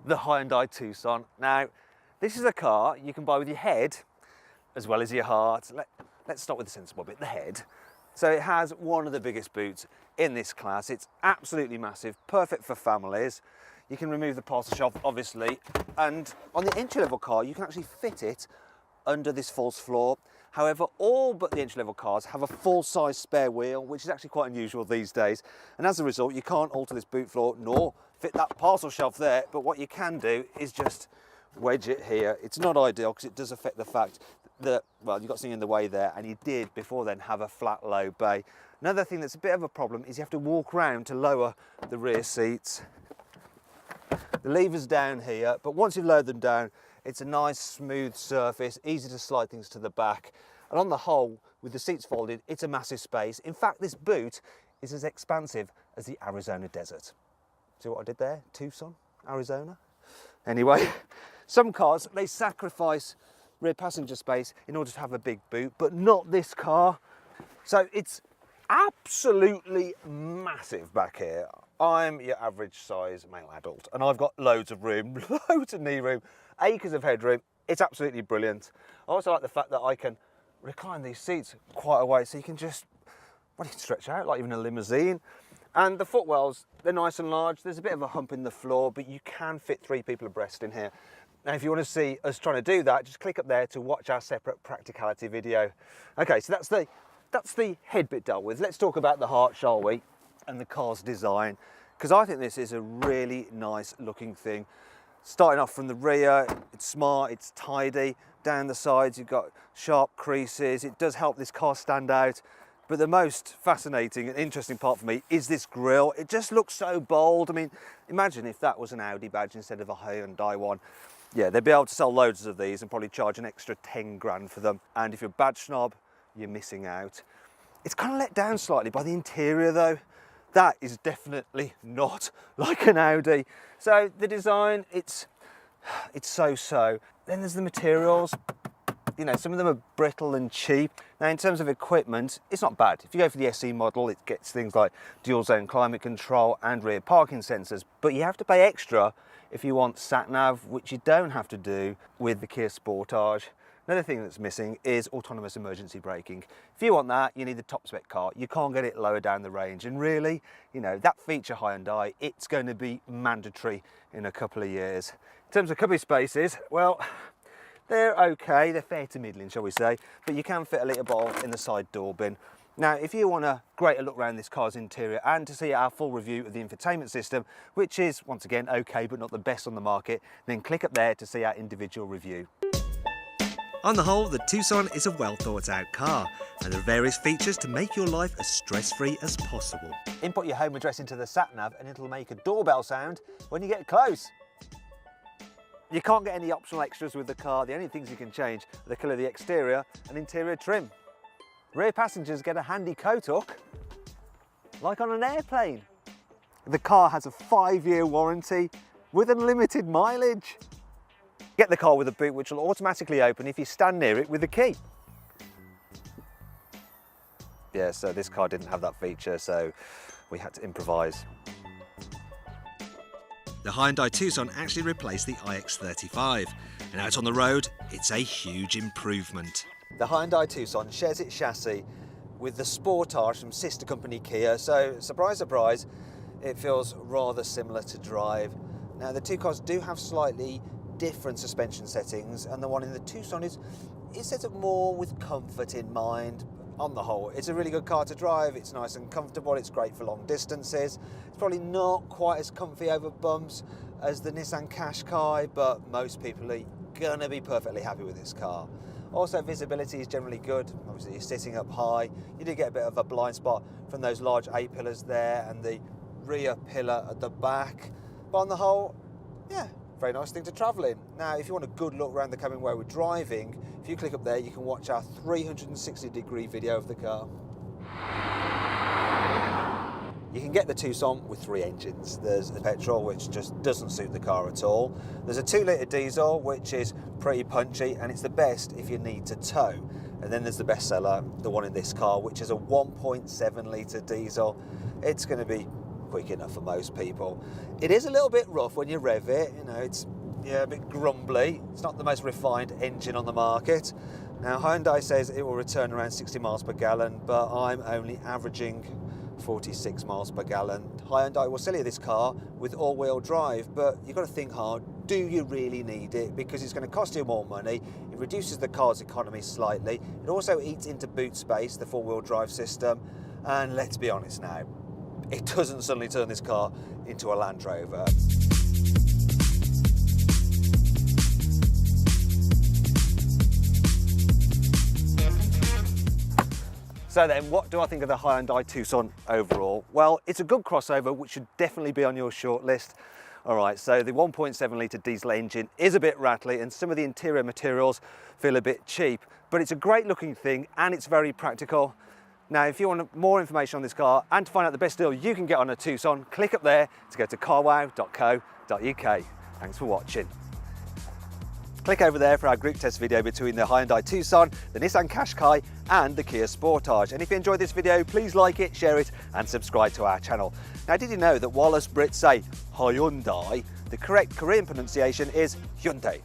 the Hyundai Tucson. Now, this is a car you can buy with your head as well as your heart. Let's start with the sensible bit, the head. So it has one of the biggest boots in this class. It's absolutely massive, perfect for families. You can remove the parcel shelf, obviously, and on the entry-level car, you can actually fit it under this false floor. However, all but the entry-level cars have a full-size spare wheel, which is actually quite unusual these days. And as a result, you can't alter this boot floor nor fit that parcel shelf there. But what you can do is just wedge it here. It's not ideal because it does affect the fact that, well, you've got something in the way there, and you did before then have a flat low bay. Another thing that's a bit of a problem is you have to walk around to lower the rear seats. The lever's down here, but once you lower them down, it's a nice smooth surface, easy to slide things to the back. And on the whole, with the seats folded, it's a massive space. In fact, this boot is as expansive as the Arizona desert. See what I did there? Tucson, Arizona. Anyway, some cars, they sacrifice rear passenger space in order to have a big boot, but not this car. So it's absolutely massive back here. I'm your average size male adult and I've got loads of room, loads of knee room, acres of headroom. It's absolutely brilliant. I also like the fact that I can recline these seats quite a way, so you can just, well, you can stretch out like even a limousine. And the footwells, they're nice and large. There's a bit of a hump in the floor, but you can fit 3 people abreast in here. Now, if you want to see us trying to do that, just click up there to watch our separate practicality video. Okay, so that's the head bit dealt with. Let's talk about the heart, shall we? And the car's design, because I think this is a really nice looking thing. Starting off from the rear, it's smart, it's tidy. Down the sides, you've got sharp creases. It does help this car stand out. But the most fascinating and interesting part for me is this grille. It just looks so bold. I mean, imagine if that was an Audi badge instead of a Hyundai one. Yeah, they'd be able to sell loads of these and probably charge an extra 10 grand for them. And if you're a badge snob, you're missing out. It's kind of let down slightly by the interior though. That is definitely not like an Audi. So the design, it's so-so. Then there's the materials. You know, some of them are brittle and cheap. Now, in terms of equipment, it's not bad. If you go for the SE model, it gets things like dual zone climate control and rear parking sensors, but you have to pay extra if you want sat-nav, which you don't have to do with the Kia Sportage. Another thing that's missing is autonomous emergency braking. If you want that, you need the top spec car. You can't get it lower down the range. And really, you know, that feature Hyundai, it's going to be mandatory in a couple of years. In terms of cubby spaces, well, they're okay, they're fair to middling, shall we say, but you can fit a litre bottle in the side door bin. Now, if you want a greater look around this car's interior and to see our full review of the infotainment system, which is, once again, okay, but not the best on the market, then click up there to see our individual review. On the whole, the Tucson is a well thought out car, and there are various features to make your life as stress-free as possible. Input your home address into the sat-nav and it'll make a doorbell sound when you get close. You can't get any optional extras with the car. The only things you can change are the colour of the exterior and interior trim. Rear passengers get a handy coat hook, like on an airplane. The car has a 5-year warranty with unlimited mileage. Get the car with a boot which will automatically open if you stand near it with a key. Yeah, so this car didn't have that feature, so we had to improvise. The Hyundai Tucson actually replaced the iX35, and out on the road, it's a huge improvement. The Hyundai Tucson shares its chassis with the Sportage from sister company Kia, so surprise, surprise, it feels rather similar to drive. Now, the two cars do have slightly different suspension settings, and the one in the Tucson is set up more with comfort in mind. On the whole, it's a really good car to drive. It's nice and comfortable. It's great for long distances. It's probably not quite as comfy over bumps as the Nissan Qashqai, but most people are gonna be perfectly happy with this car. Also, visibility is generally good. Obviously, you're sitting up high. You do get a bit of a blind spot from those large A-pillars there and the rear pillar at the back. But on the whole, yeah, very nice thing to travel in. Now, if you want a good look around the cabin where we're driving, if you click up there, you can watch our 360-degree video of the car. You can get the Tucson with 3 engines. There's a petrol, which just doesn't suit the car at all. There's a 2-litre diesel, which is pretty punchy, and it's the best if you need to tow. And then there's the bestseller, the one in this car, which is a 1.7-litre diesel. It's going to be quick enough for most people. It is a little bit rough when you rev it, you know, it's a bit grumbly. It's not the most refined engine on the market. Now Hyundai says it will return around 60 miles per gallon, but I'm only averaging 46 miles per gallon. Hyundai will sell you this car with all-wheel drive, but you've got to think hard. Do you really need it? Because it's going to cost you more money. It reduces the car's economy slightly. It also eats into boot space, the four-wheel drive system. And let's be honest now, it doesn't suddenly turn this car into a Land Rover. So then, what do I think of the Hyundai Tucson overall? Well, it's a good crossover, which should definitely be on your shortlist. All right, so the 1.7 litre diesel engine is a bit rattly and some of the interior materials feel a bit cheap, but it's a great looking thing and it's very practical. Now, if you want more information on this car and to find out the best deal you can get on a Tucson, click up there to go to carwow.co.uk. Thanks for watching. Click over there for our group test video between the Hyundai Tucson, the Nissan Qashqai and the Kia Sportage. And if you enjoyed this video, please like it, share it and subscribe to our channel. Now, did you know that while us Brits say Hyundai, the correct Korean pronunciation is Hyundai?